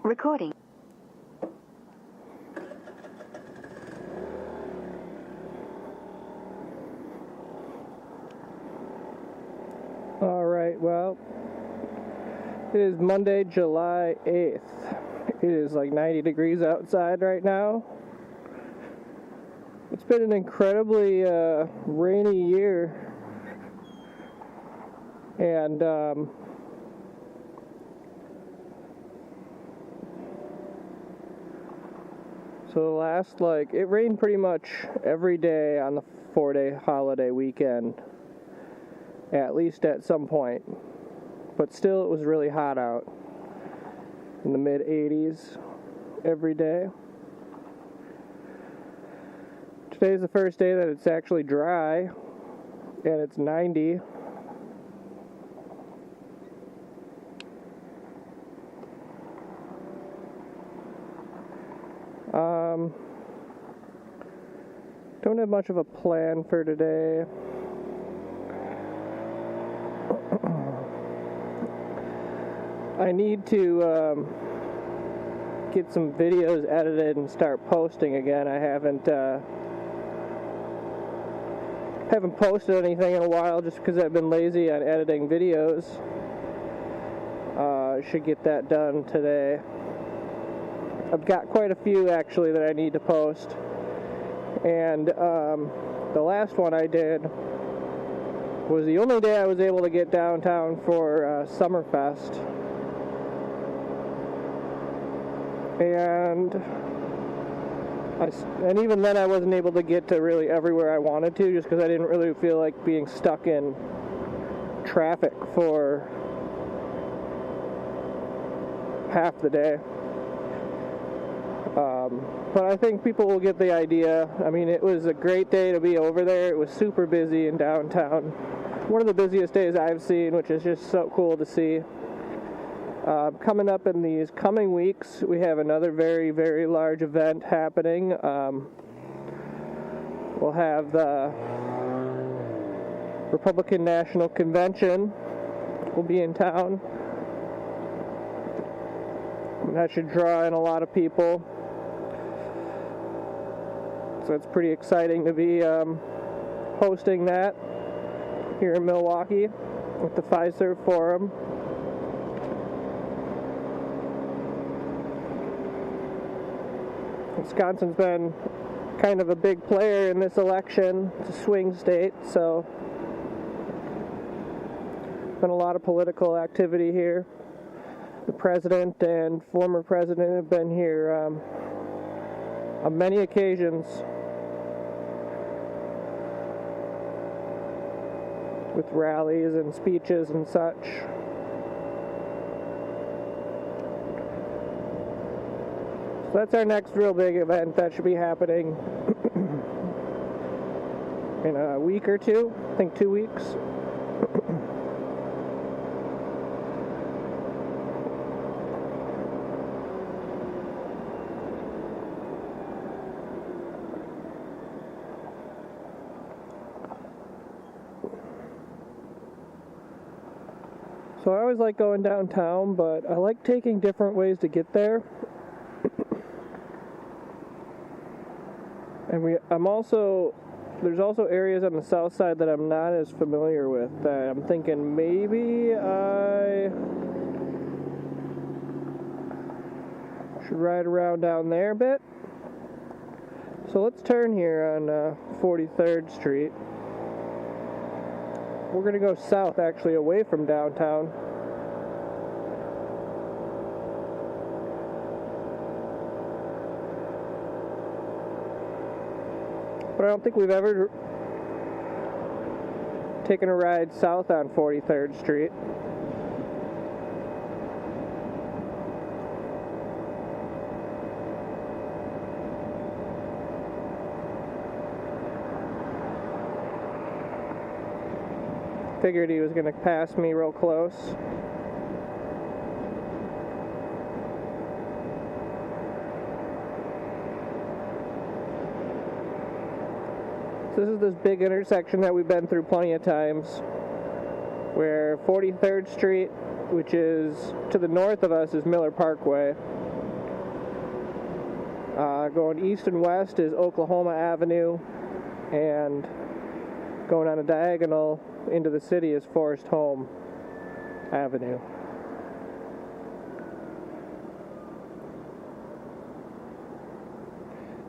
Recording. Alright, well, it is Monday, July 8th. It is like 90 degrees outside right now. It's been an incredibly rainy year. And so the last, it rained pretty much every day on the 4-day holiday weekend. At least at some point. But still, it was really hot out. In the mid-80s every day. Today's the first day that it's actually dry. And it's 90. Don't have much of a plan for today. I need to get some videos edited and start posting again. I haven't posted anything in a while just because I've been lazy on editing videos. I should get that done today. I've got quite a few actually that I need to post. And the last one I did was the only day I was able to get downtown for Summerfest. And even then I wasn't able to get to really everywhere I wanted to just because I didn't really feel like being stuck in traffic for half the day. But I think people will get the idea. I mean, it was a great day to be over there. It was super busy in downtown. One of the busiest days I've seen, which is just so cool to see. Coming up in these coming weeks, we have another very, very large event happening. We'll have the Republican National Convention will be in town. That should draw in a lot of people. So it's pretty exciting to be hosting that here in Milwaukee with the Fiserv Forum. Wisconsin's been kind of a big player in this election. It's a swing state, so been a lot of political activity here. The president and former president have been here on many occasions with rallies and speeches and such. So that's our next real big event that should be happening in a week or two. I think 2 weeks. So I always like going downtown, but I like taking different ways to get there. And there's also areas on the south side that I'm not as familiar with that I'm thinking maybe I should ride around down there a bit. So let's turn here on 43rd Street. We're going to go south, actually, away from downtown. But I don't think we've ever taken a ride south on 43rd Street. Figured he was going to pass me real close. So this is this big intersection that we've been through plenty of times, where 43rd Street, which is to the north of us, is Miller Parkway. Going east and west is Oklahoma Avenue, and going on a diagonal into the city is Forest Home Avenue.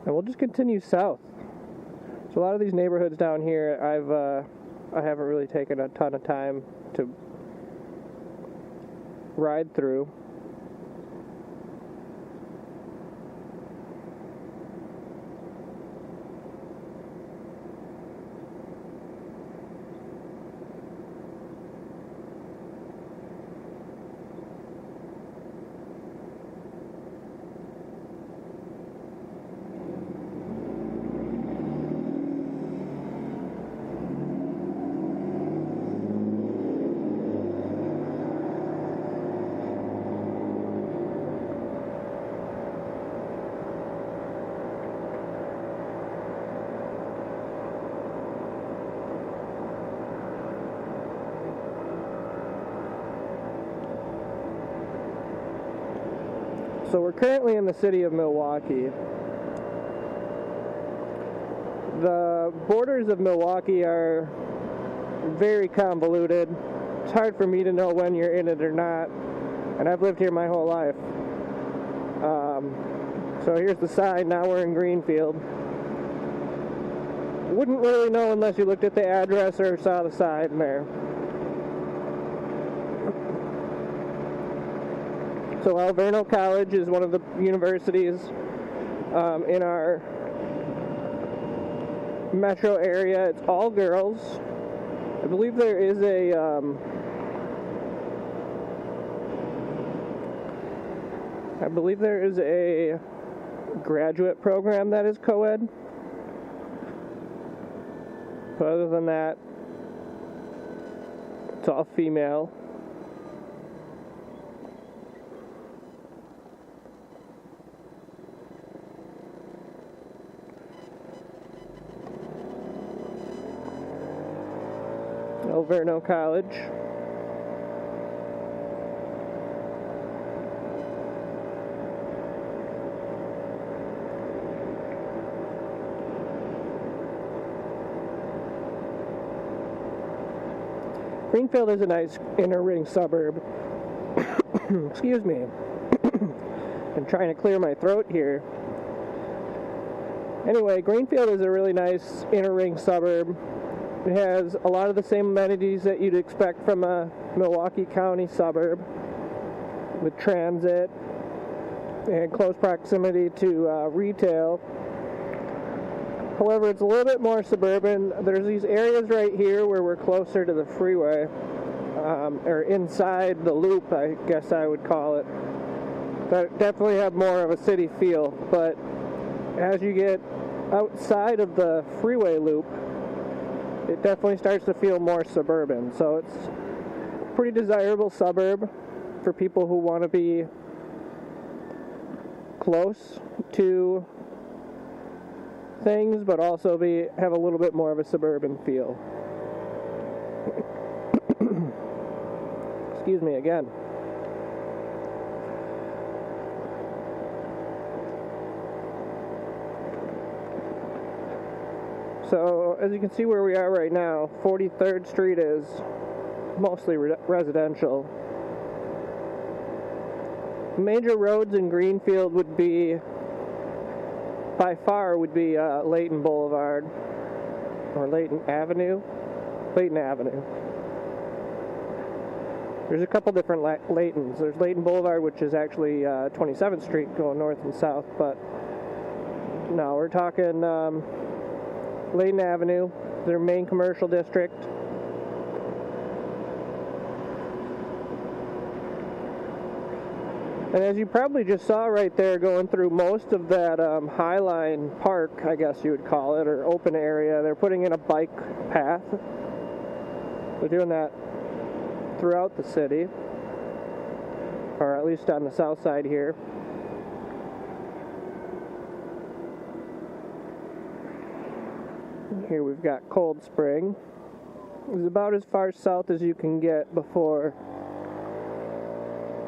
And we'll just continue south. So a lot of these neighborhoods down here, I haven't really taken a ton of time to ride through. So we're currently in the city of Milwaukee. The borders of Milwaukee are very convoluted. It's hard for me to know when you're in it or not, and I've lived here my whole life. So here's the sign, now we're in Greenfield. Wouldn't really know unless you looked at the address or saw the sign there. So Alverno College is one of the universities in our metro area. It's all girls. I believe there is a graduate program that is co-ed. But other than that, it's all female. Alverno College. Greenfield is a nice inner ring suburb. Excuse me. I'm trying to clear my throat here. Anyway, Greenfield is a really nice inner ring suburb. It has a lot of the same amenities that you'd expect from a Milwaukee County suburb, with transit and close proximity to retail. However, it's a little bit more suburban. There's these areas right here where we're closer to the freeway, or inside the loop, I guess I would call it, that definitely have more of a city feel. But as you get outside of the freeway loop, it definitely starts to feel more suburban. So it's a pretty desirable suburb for people who want to be close to things, but also have a little bit more of a suburban feel. Excuse me again. So, as you can see where we are right now, 43rd Street is mostly residential. Major roads in Greenfield would be, by far, Layton Boulevard, or Layton Avenue. Layton Avenue. There's a couple different Laytons. There's Layton Boulevard, which is actually 27th Street going north and south, but no, we're talking Layton Avenue, their main commercial district. And as you probably just saw right there, going through most of that Highline Park, I guess you would call it, or open area, they're putting in a bike path. They're doing that throughout the city, or at least on the south side here. Here we've got Cold Spring. It's about as far south as you can get before,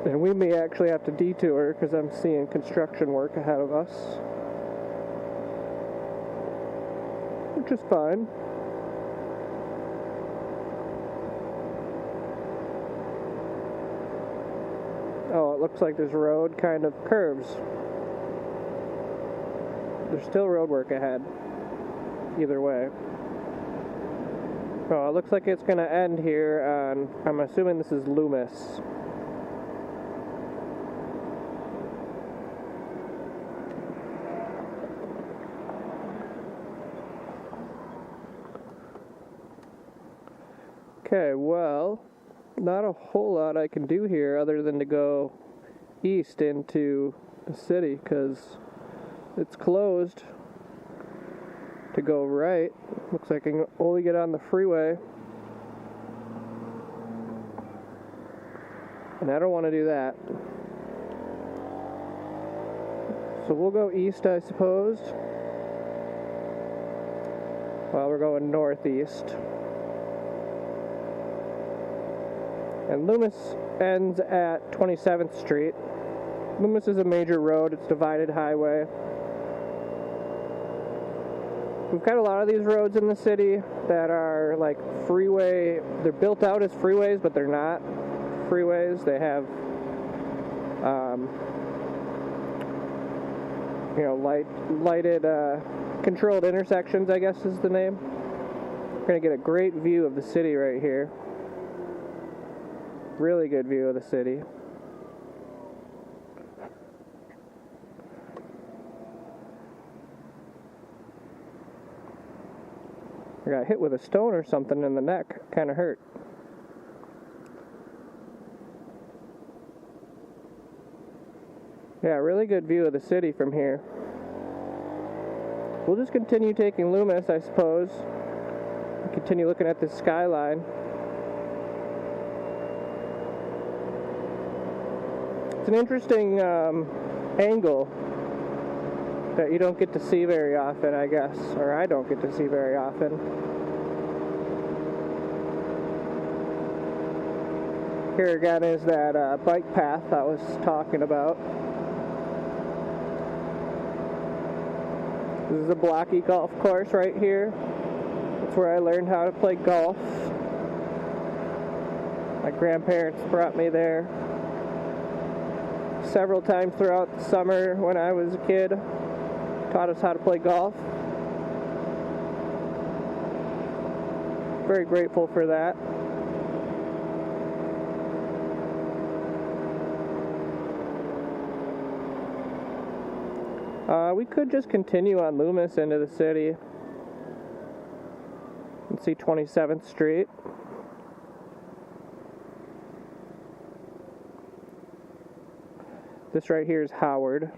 and we may actually have to detour because I'm seeing construction work ahead of us. which is fine. Oh, it looks like this road kind of curves. There's still road work ahead. Either way. Oh, it looks like it's going to end here on, I'm assuming this is Loomis. Okay, well, not a whole lot I can do here other than to go east into the city because it's closed to go right. Looks like I can only get on the freeway. And I don't want to do that. So we'll go east, I suppose. Well, we're going northeast. And Loomis ends at 27th Street. Loomis is a major road. It's a divided highway. We've got a lot of these roads in the city that are like freeway. They're built out as freeways, but they're not freeways. They have, lighted, controlled intersections, I guess is the name. We're going to get a great view of the city right here. Really good view of the city. I got hit with a stone or something in the neck. Kind of hurt. Yeah, really good view of the city from here. We'll just continue taking Loomis, I suppose. Continue looking at this skyline. It's an interesting angle that you don't get to see very often, I guess, or I don't get to see very often. Here again is that bike path I was talking about. This is a blocky golf course right here. That's where I learned how to play golf. My grandparents brought me there several times throughout the summer when I was a kid. Taught us how to play golf. Very grateful for that. We could just continue on Loomis into the city and see 27th Street. This right here is Howard.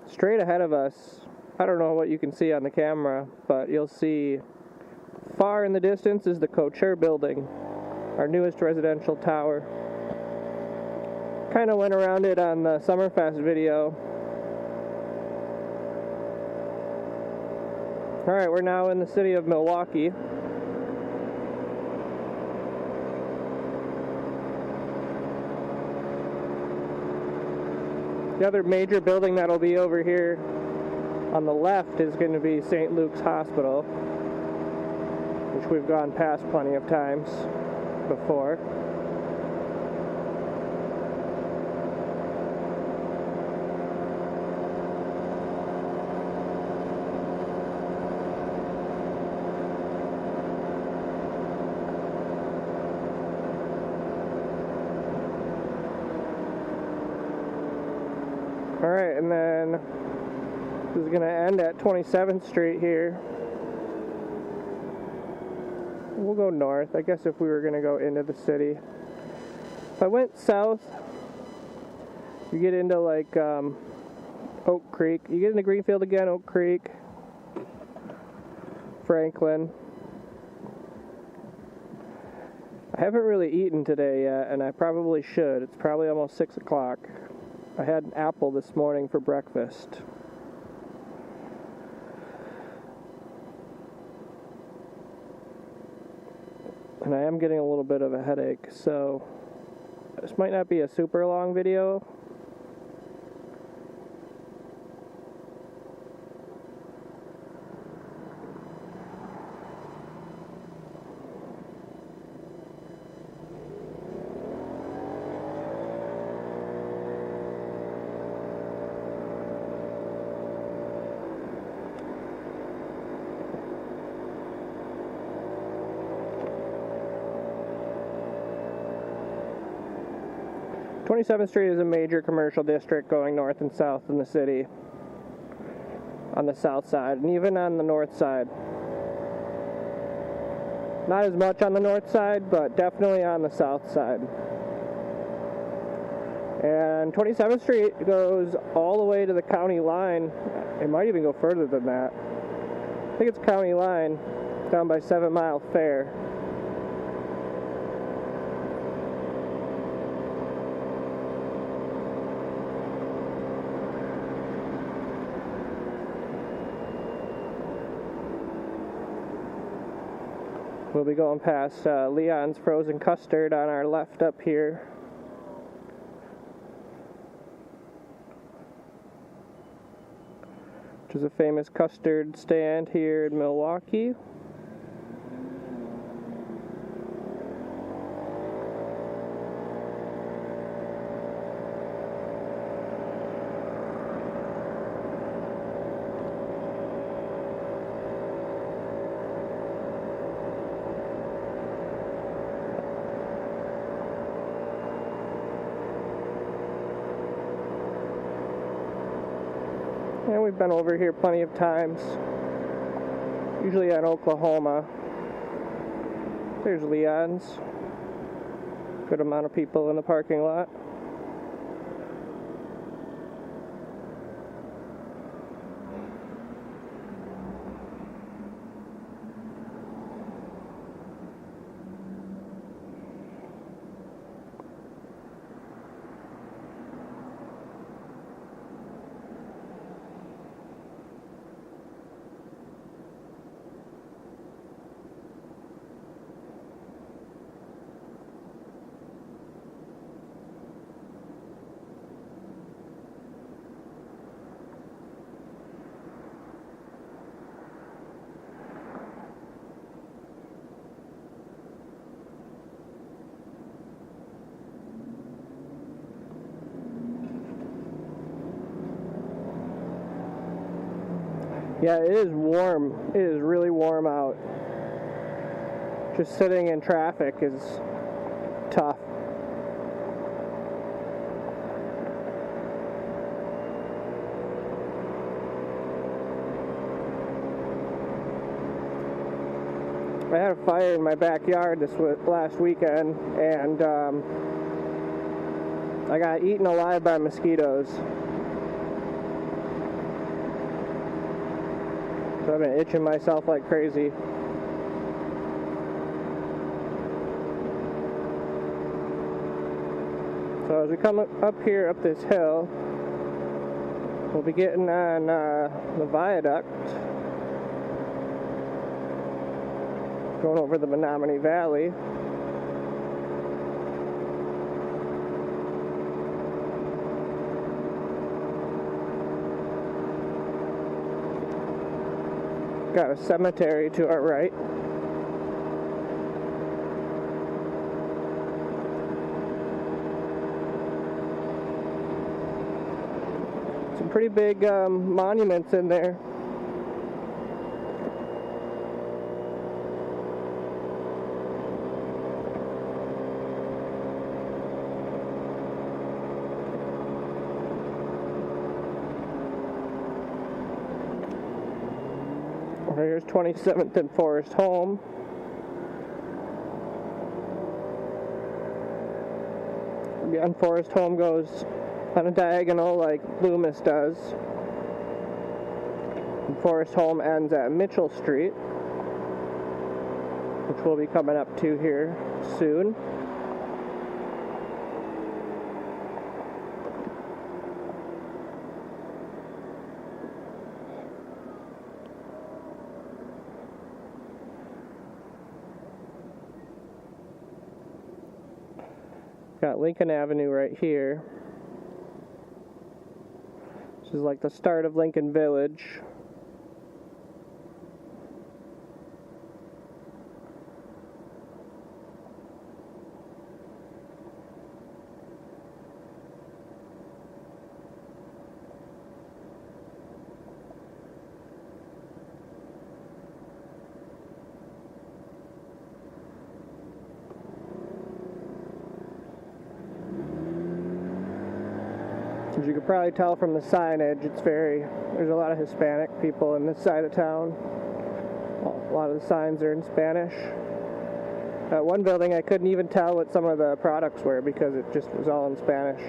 Straight ahead of us, I don't know what you can see on the camera, but you'll see far in the distance is the Couture building, our newest residential tower. Kind of went around it on the Summerfest video. Alright, we're now in the city of Milwaukee. The other major building that'll be over here on the left is going to be St. Luke's Hospital, which we've gone past plenty of times before. Alright, and then this is going to end at 27th Street here. We'll go north, I guess, if we were going to go into the city. If I went south, you get into like Oak Creek. You get into Greenfield again, Oak Creek, Franklin. I haven't really eaten today yet, and I probably should. It's probably almost 6 o'clock. I had an apple this morning for breakfast. And I am getting a little bit of a headache, so this might not be a super long video. 27th Street is a major commercial district going north and south in the city, on the south side, and even on the north side. Not as much on the north side, but definitely on the south side. And 27th Street goes all the way to the county line. It might even go further than that. I think it's county line down by 7 Mile Fair. We'll be going past Leon's Frozen Custard on our left up here. Which is a famous custard stand here in Milwaukee. And we've been over here plenty of times, usually in Oklahoma. There's Leon's. Good amount of people in the parking lot. Yeah, it is warm. It is really warm out. Just sitting in traffic is tough. I had a fire in my backyard this last weekend, and I got eaten alive by mosquitoes. So I've been itching myself like crazy. So as we come up here, up this hill, we'll be getting on the viaduct, going over the Menominee Valley. Got a cemetery to our right. Some pretty big monuments in there. Here's 27th and Forest Home. Again, Forest Home goes on a diagonal like Loomis does. And Forest Home ends at Mitchell Street, which we'll be coming up to here soon. Got Lincoln Avenue right here. This is like the start of Lincoln Village. As you can probably tell from the signage, there's a lot of Hispanic people in this side of town. A lot of the signs are in Spanish. One building I couldn't even tell what some of the products were because it just was all in Spanish.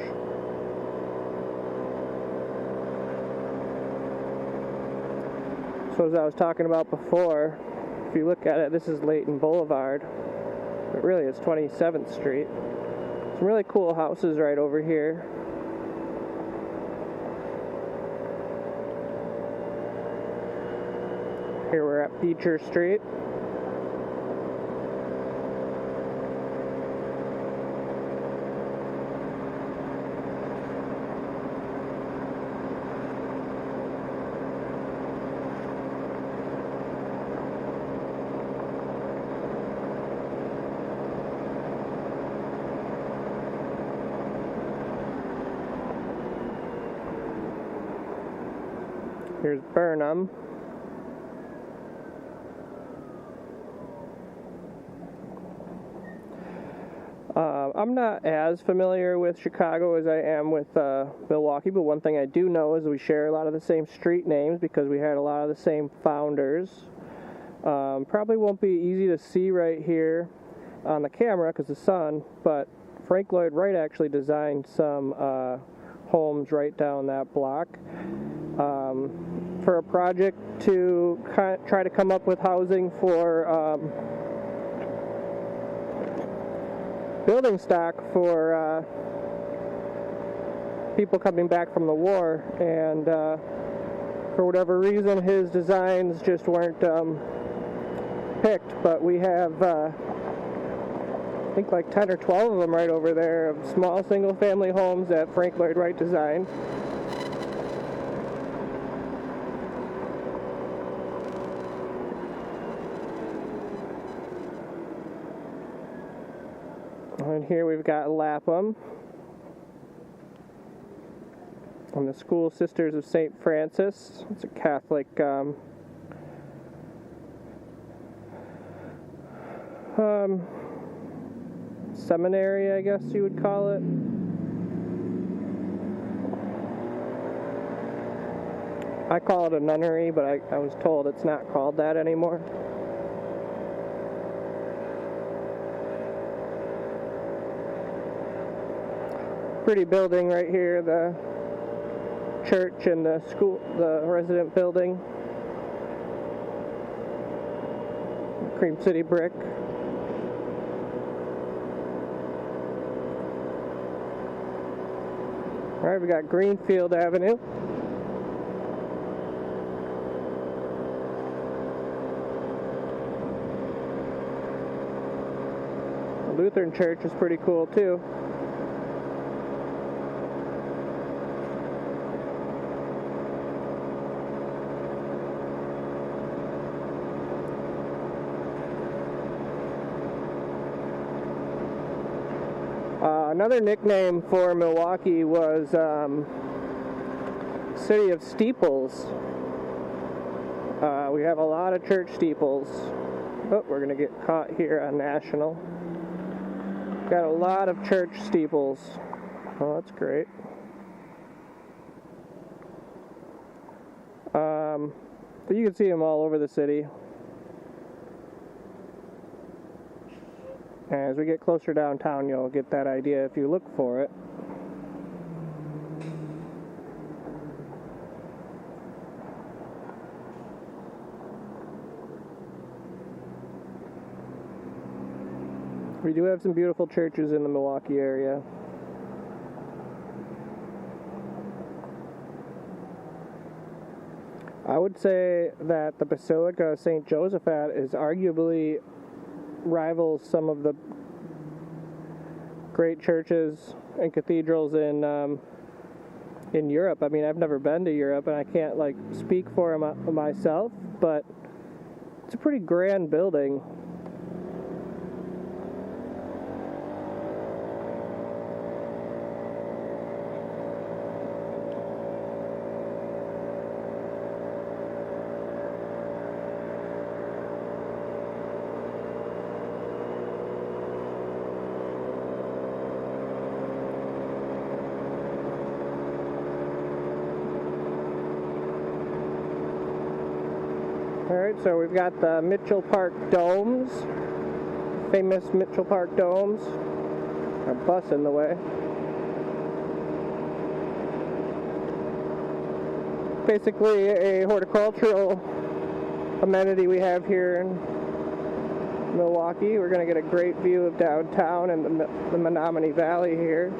So as I was talking about before, if you look at it, this is Layton Boulevard, but really it's 27th Street. Some really cool houses right over here. Here we're at Beecher Street. Here's Burnham. I'm not as familiar with Chicago as I am with Milwaukee, but one thing I do know is we share a lot of the same street names because we had a lot of the same founders. Probably won't be easy to see right here on the camera because of the sun, but Frank Lloyd Wright actually designed some homes right down that block for a project to try to come up with housing for building stock for people coming back from the war, and for whatever reason his designs just weren't picked, but we have I think like 10 or 12 of them right over there of small single family homes that Frank Lloyd Wright designed. And here we've got Lapham and the School Sisters of St. Francis. It's a Catholic seminary, I guess you would call it. I call it a nunnery, but I was told it's not called that anymore. Pretty building right here, the church and the school, the resident building. Cream City brick. Alright, we got Greenfield Avenue. The Lutheran Church is pretty cool too. Another nickname for Milwaukee was City of Steeples. We have a lot of church steeples. Oh, we're going to get caught here on National. Got a lot of church steeples. Oh, that's great. But you can see them all over the city. As we get closer downtown, you'll get that idea if you look for it. We do have some beautiful churches in the Milwaukee area. I would say that the Basilica of St. Josaphat is arguably rivals some of the great churches and cathedrals in Europe. I mean, I've never been to Europe, and I can't speak for myself, but it's a pretty grand building. Alright, so we've got the Mitchell Park Domes, famous Mitchell Park Domes. A bus in the way. Basically a horticultural amenity we have here in Milwaukee. We're going to get a great view of downtown and the Menominee Valley here.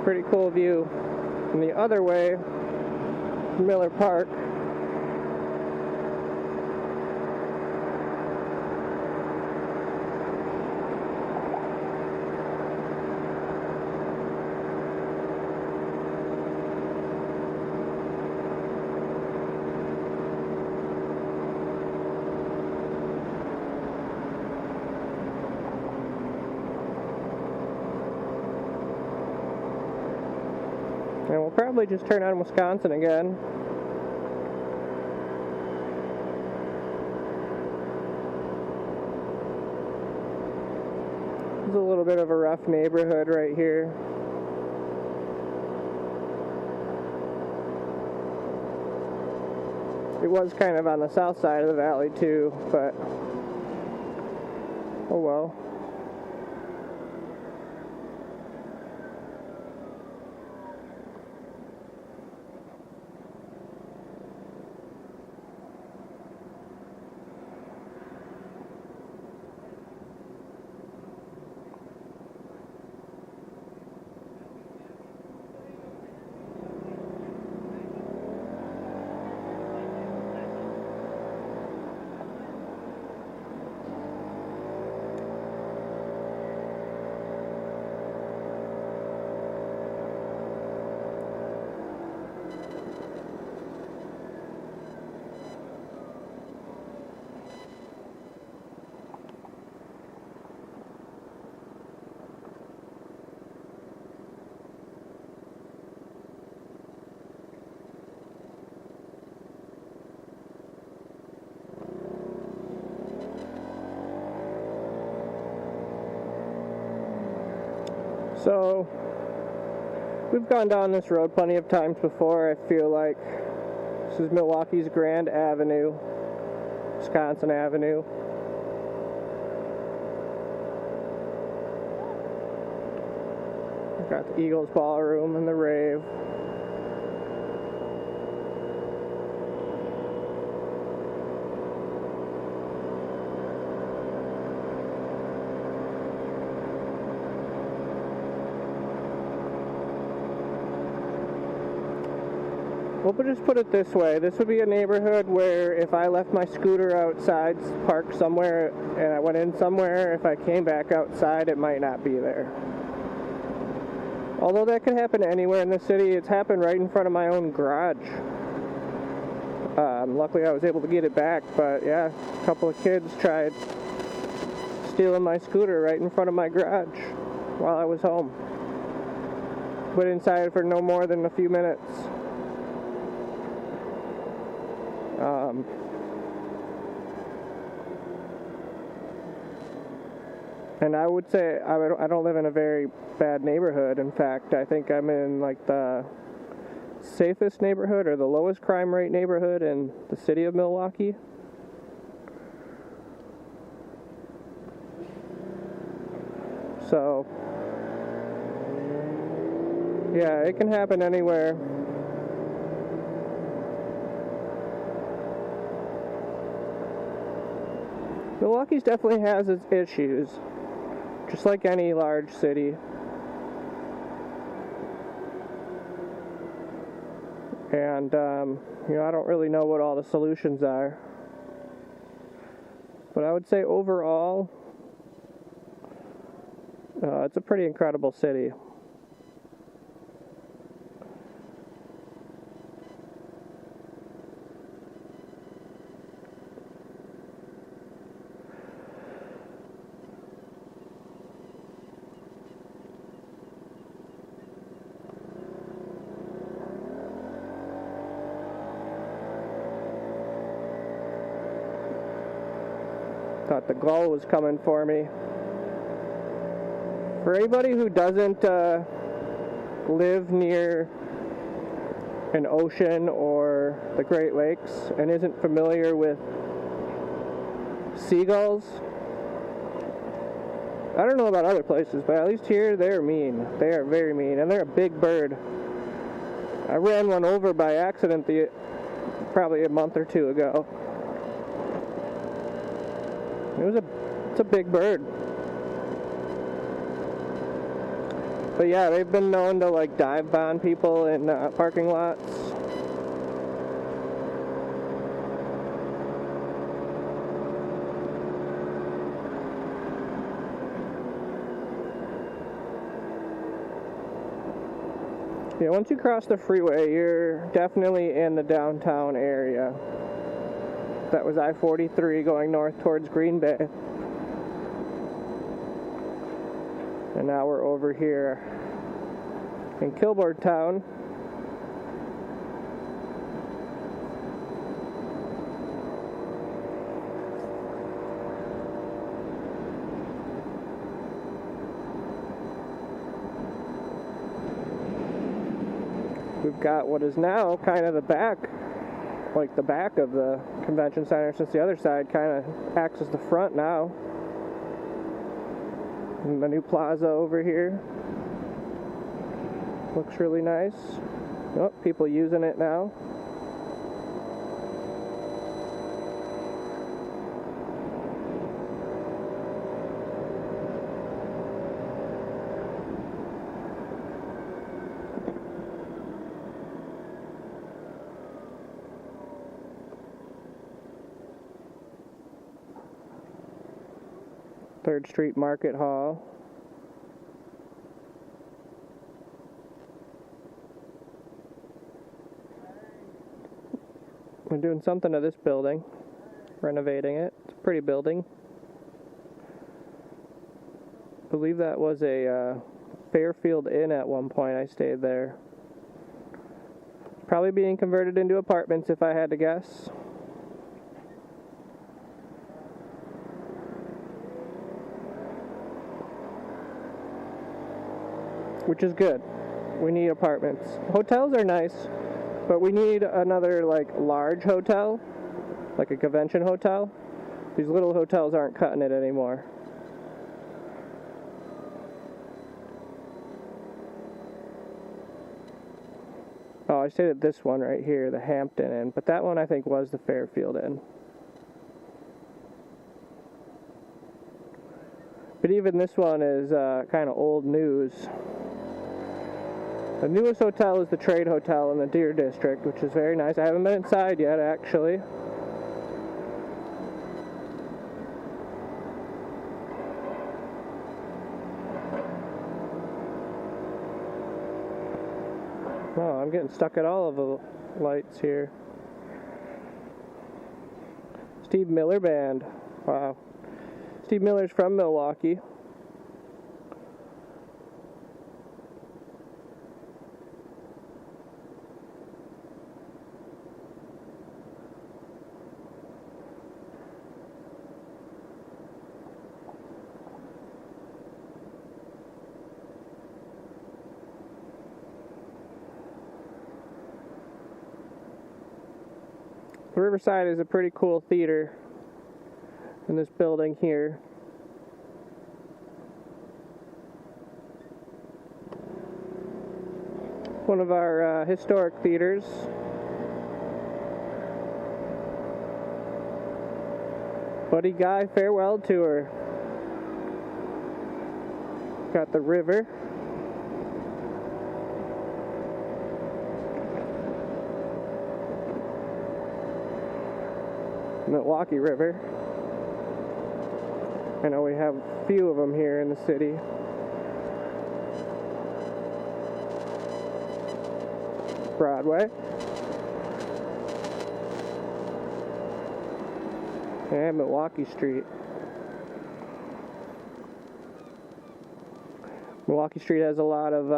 Pretty cool view. And the other way, Miller Park. And we'll probably just turn on Wisconsin again. It's a little bit of a rough neighborhood right here. It was kind of on the south side of the valley too, but oh well. So, we've gone down this road plenty of times before. I feel like this is Milwaukee's Grand Avenue, Wisconsin Avenue. We've got the Eagles Ballroom and the Rave. We'll just put it this way. This would be a neighborhood where if I left my scooter outside, parked somewhere, and I went in somewhere, if I came back outside, it might not be there. Although that can happen anywhere in the city, it's happened right in front of my own garage. Luckily I was able to get it back, but yeah, a couple of kids tried stealing my scooter right in front of my garage while I was home. Went inside for no more than a few minutes. And I would say I don't live in a very bad neighborhood. In fact, I think I'm in like the safest neighborhood or the lowest crime rate neighborhood in the city of Milwaukee. So, yeah, it can happen anywhere. Milwaukee's definitely has its issues, just like any large city. And, I don't really know what all the solutions are. But I would say overall, it's a pretty incredible city. Thought the glow was coming for me. For anybody who doesn't live near an ocean or the Great Lakes and isn't familiar with seagulls, I don't know about other places, but at least here they're mean. They are very mean, and they're a big bird. I ran one over by accident probably a month or two ago. It's a big bird. But yeah, they've been known to like dive bomb people in parking lots. Yeah, once you cross the freeway, you're definitely in the downtown area. That was I-43 going north towards Green Bay. And now we're over here in Kilbourne Town. We've got what is now kind of the back of the convention center, since the other side kind of acts as the front now. And the new plaza over here looks really nice. Oh, people using it now. Third Street Market Hall. We're doing something to this building, renovating it. It's a pretty building. I believe that was a Fairfield Inn at one point. I stayed there. Probably being converted into apartments if I had to guess. Which is good. We need apartments. Hotels are nice, but we need another like large hotel, like a convention hotel. These little hotels aren't cutting it anymore. Oh, I stayed at this one right here, the Hampton Inn, but that one I think was the Fairfield Inn. But even this one is kind of old news. The newest hotel is the Trade Hotel in the Deer District, which is very nice. I haven't been inside yet, actually. Oh, I'm getting stuck at all of the lights here. Steve Miller Band. Wow. Steve Miller's from Milwaukee. Riverside is a pretty cool theater in this building here. One of our historic theaters. Buddy Guy Farewell Tour. Got the river. Milwaukee River. I know we have a few of them here in the city. Broadway. And Milwaukee Street. Milwaukee Street has a lot of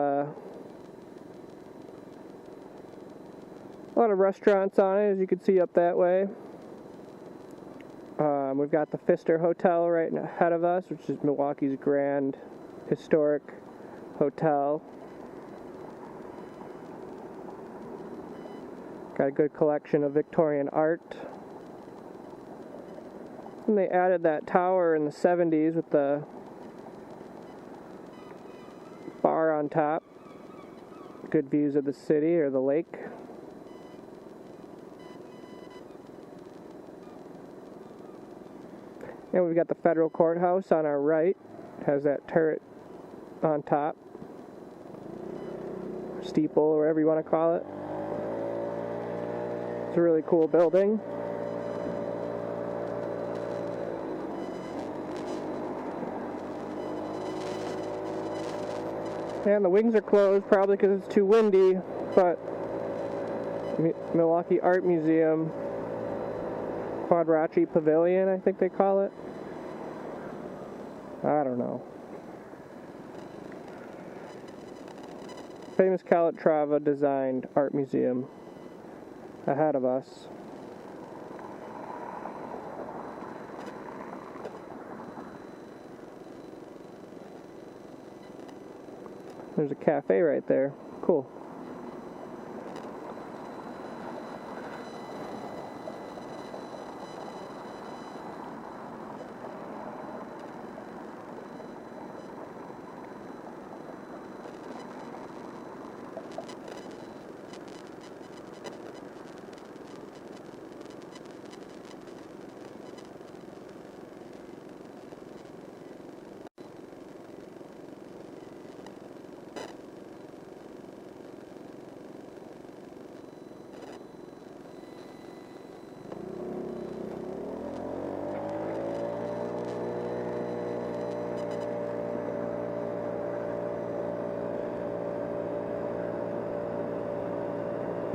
restaurants on it, as you can see up that way. We've got the Pfister Hotel right ahead of us, which is Milwaukee's grand historic hotel. Got a good collection of Victorian art. And they added that tower in the 70s with the bar on top. Good views of the city or the lake. And we've got the federal courthouse on our right. It has that turret on top. Steeple, or whatever you want to call it. It's a really cool building. And the wings are closed, probably because it's too windy, but Milwaukee Art Museum, Quadracci Pavilion, I think they call it. I don't know. Famous Calatrava designed art museum ahead of us. There's a cafe right there. Cool.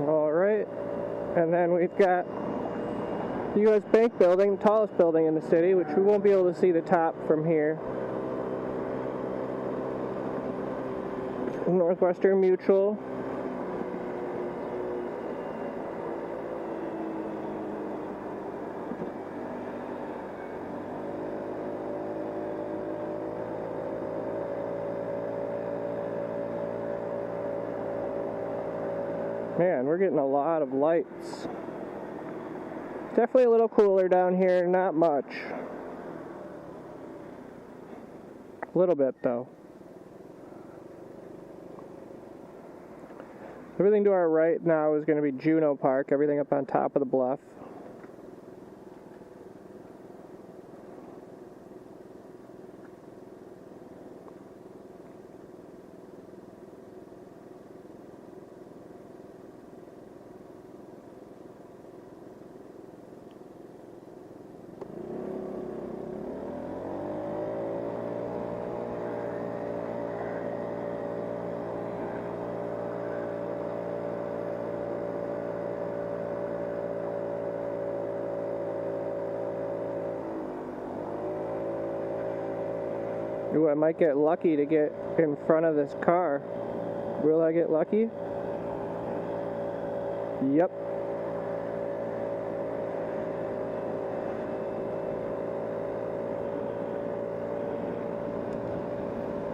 Alright, and then we've got the U.S. Bank building, the tallest building in the city, which we won't be able to see the top from here. Northwestern Mutual. Man, we're getting a lot of lights. Definitely a little cooler down here, not much. A little bit though. Everything to our right now is going to be Juneau Park, everything up on top of the bluff. Ooh, I might get lucky to get in front of this car. Will I get lucky? Yep.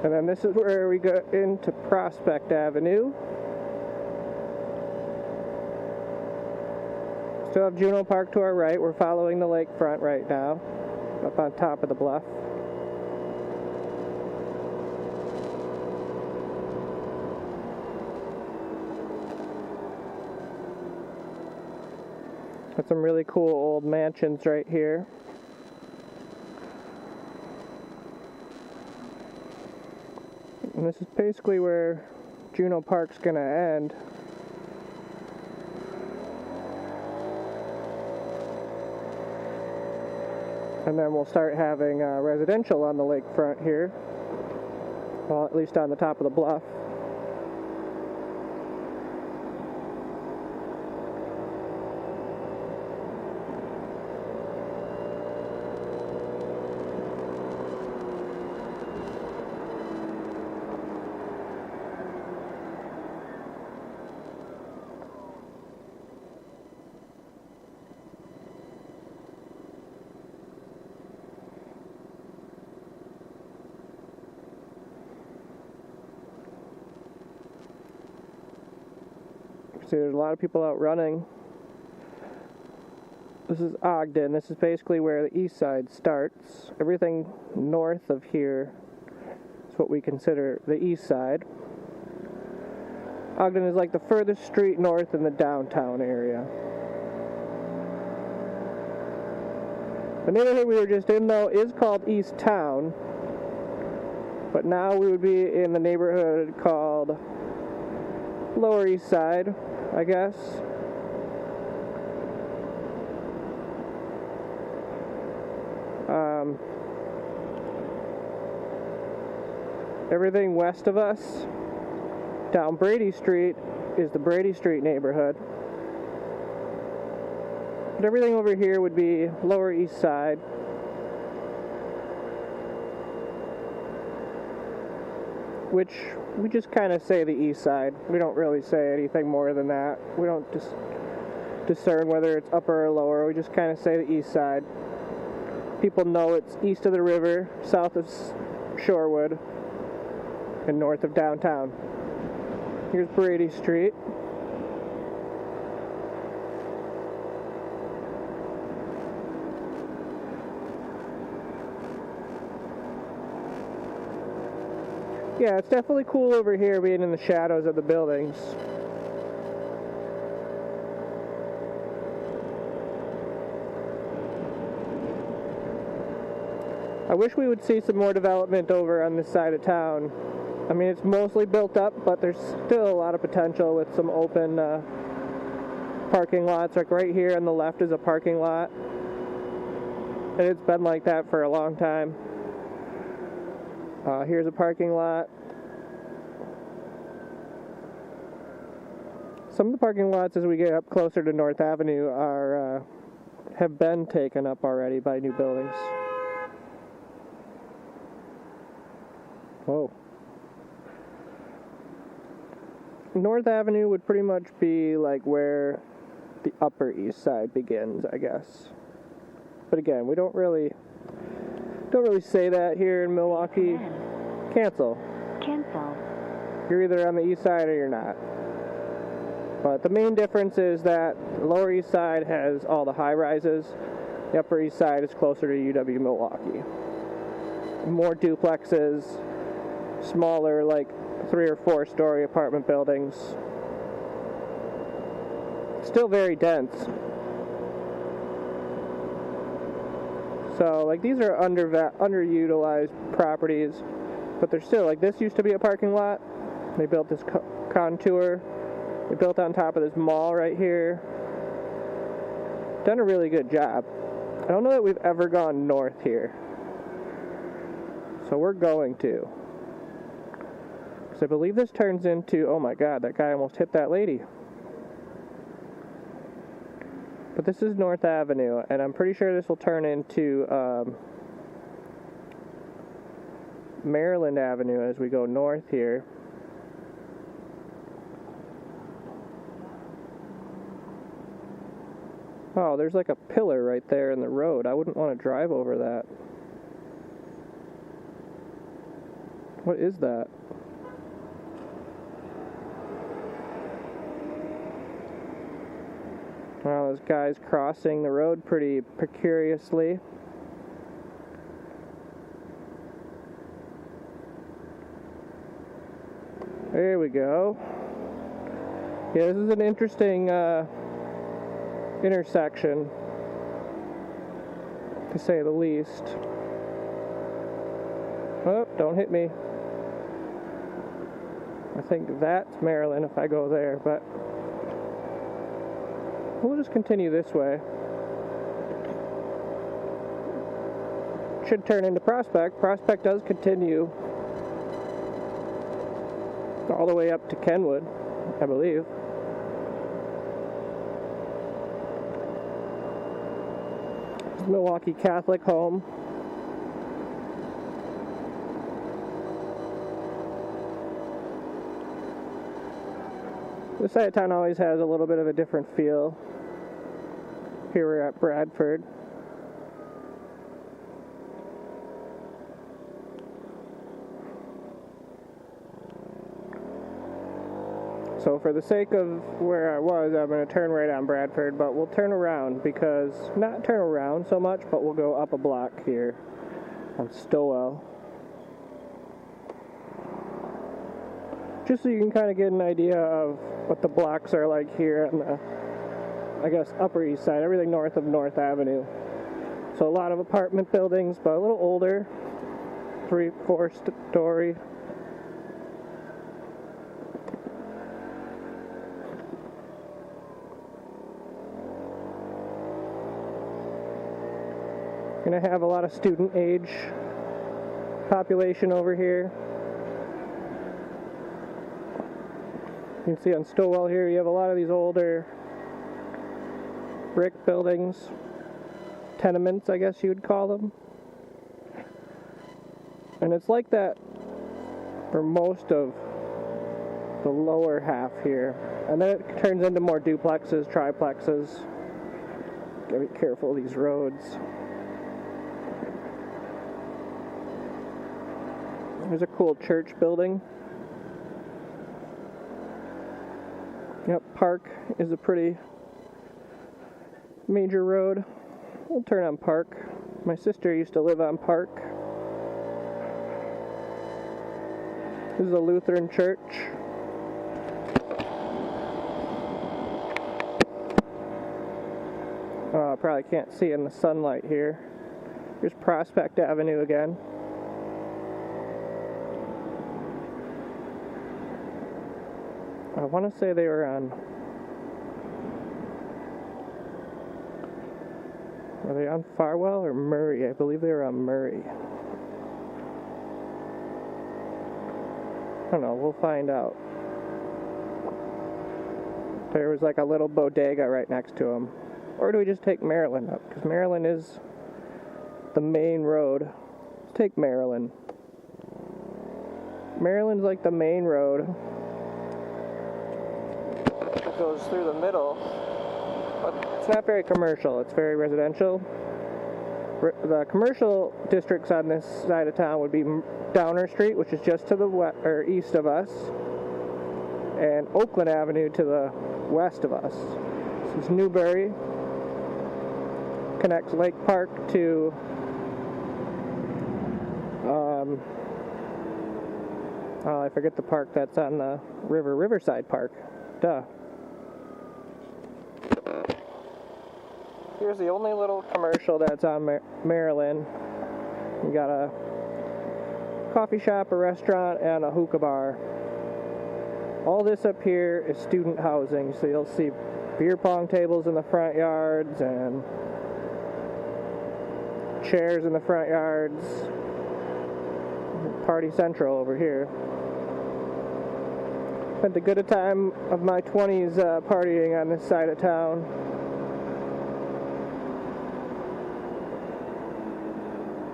And then this is where we go into Prospect Avenue. Still have Juneau Park to our right. We're following the lakefront right now, up on top of the bluff. Got some really cool old mansions right here. And this is basically where Juneau Park's gonna end. And then we'll start having residential on the lakefront here. Well, at least on the top of the bluff. See, there's a lot of people out running. This is Ogden. This is basically where the east side starts. Everything north of here is what we consider the east side. Ogden is like the furthest street north in the downtown area. The neighborhood we were just in, though, is called East Town, but now we would be in the neighborhood called Lower East Side, I guess. Everything west of us, down Brady Street, is the Brady Street neighborhood. But everything over here would be Lower East Side. Which we just kind of say the east side. We don't really say anything more than that. We don't just discern whether it's upper or lower. We just kind of say the east side. People know it's east of the river, south of Shorewood, and north of downtown. Here's Brady Street. Yeah, it's definitely cool over here being in the shadows of the buildings. I wish we would see some more development over on this side of town. I mean, it's mostly built up, but there's still a lot of potential with some open parking lots. Like right here on the left is a parking lot. And it's been like that for a long time. Here's a parking lot. Some of the parking lots as we get up closer to North Avenue are have been taken up already by new buildings. Whoa. North Avenue would pretty much be like where the Upper East Side begins, I guess. But again, we don't really say that here in Milwaukee. Cancel. You're either on the east side or you're not. But the main difference is that the Lower East Side has all the high rises. The Upper East Side is closer to UW Milwaukee. More duplexes, smaller, like 3 or 4 story apartment buildings. Still very dense. So, like, these are underutilized properties, but they're still, like, this used to be a parking lot. They built this contour. They built on top of this mall right here. Done a really good job. I don't know that we've ever gone north here. So we're going to. Because I believe this turns into, oh my god, that guy almost hit that lady. But this is North Avenue, and I'm pretty sure this will turn into Maryland Avenue as we go north here. Oh, there's like a pillar right there in the road. I wouldn't want to drive over that. What is that? Well, this guy's crossing the road pretty precariously. There we go. Yeah, this is an interesting intersection, to say the least. Oh, don't hit me. I think that's Maryland if I go there, but we'll just continue this way. Should turn into Prospect. Prospect does continue all the way up to Kenwood, I believe. Milwaukee Catholic home. This side of town always has a little bit of a different feel. Here we're at Bradford. So for the sake of where I was, I'm going to turn right on Bradford, but we'll turn around because, not turn around so much, but we'll go up a block here on Stowell. Just so you can kind of get an idea of what the blocks are like here on the, I guess, Upper East Side, everything north of North Avenue. So a lot of apartment buildings, but a little older, 3-4 story. Gonna have a lot of student age population over here. You can see on Stowell here, you have a lot of these older brick buildings, tenements, I guess you would call them. And it's like that for most of the lower half here. And then it turns into more duplexes, triplexes. Gotta be careful of these roads. There's a cool church building. Yep, Park is a pretty major road. We'll turn on Park. My sister used to live on Park. This is a Lutheran church. I probably can't see in the sunlight here. Here's Prospect Avenue again. I want to say they were on... Are they on Farwell or Murray? I believe they were on Murray. I don't know, we'll find out. There was like a little bodega right next to them. Or do we just take Maryland up? Because Maryland is the main road. Let's take Maryland. Maryland's like the main road. It goes through the middle. But it's not very commercial, it's very residential. The commercial districts on this side of town would be Downer Street, which is just to the west or east of us, and Oakland Avenue to the west of us. This is Newbury. Connects Lake Park to I forget the park that's on the river, Riverside Park. Duh. Here's the only little commercial that's on Maryland. You got a coffee shop, a restaurant, and a hookah bar. All this up here is student housing, so you'll see beer pong tables in the front yards and chairs in the front yards. Party Central over here. Spent a good time of my 20s partying on this side of town.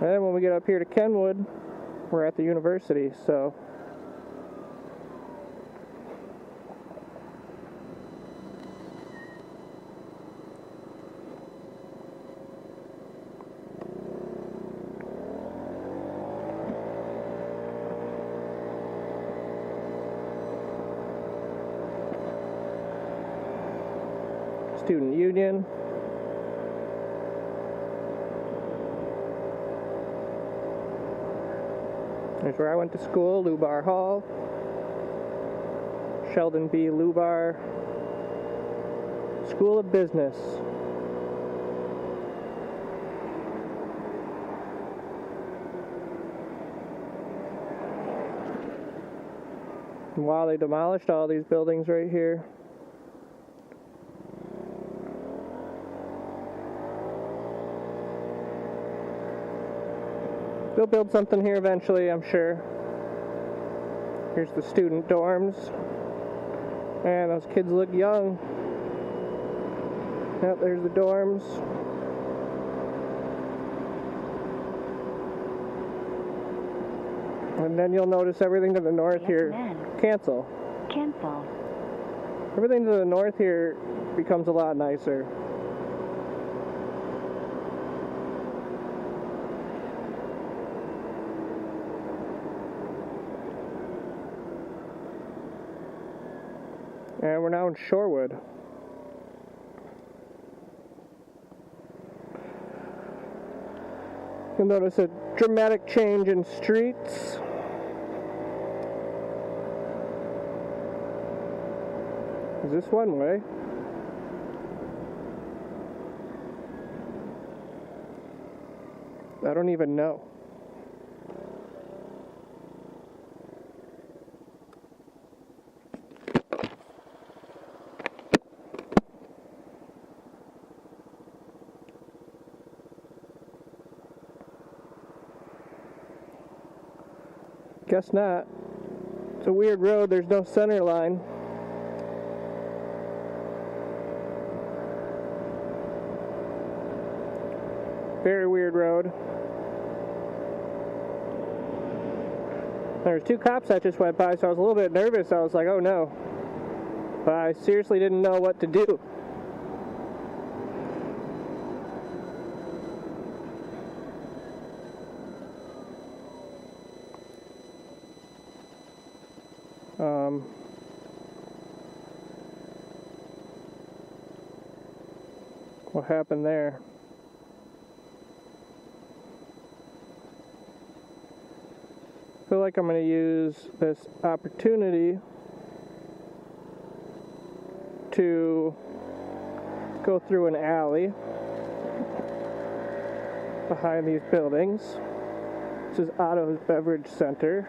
And then when we get up here to Kenwood, we're at the university, so Student Union. There's where I went to school, Lubar Hall. Sheldon B. Lubar School of Business. And wow, they demolished all these buildings right here. They'll build something here eventually, I'm sure. Here's the student dorms. Man, those kids look young. Yep, there's the dorms. And then you'll notice everything to the north here. Cancel. Everything to the north here becomes a lot nicer. And we're now in Shorewood. You'll notice a dramatic change in streets. Is this one way? I don't even know. Guess not. It's a weird road, there's no center line. Very weird road. There's two cops that just went by, so I was a little bit nervous. I was like, oh no. But I seriously didn't know what to do. What happened there? I feel like I'm going to use this opportunity to go through an alley behind these buildings. This is Otto's Beverage Center.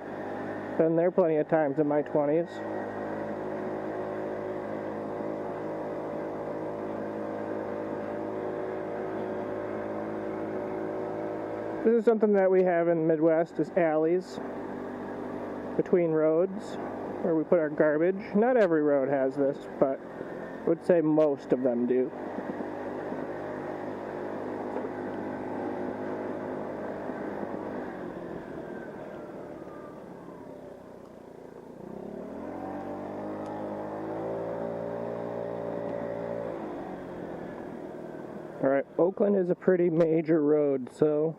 Been there plenty of times in my 20s. This is something that we have in the Midwest, is alleys between roads where we put our garbage. Not every road has this, but I would say most of them do. Alright, Oakland is a pretty major road, so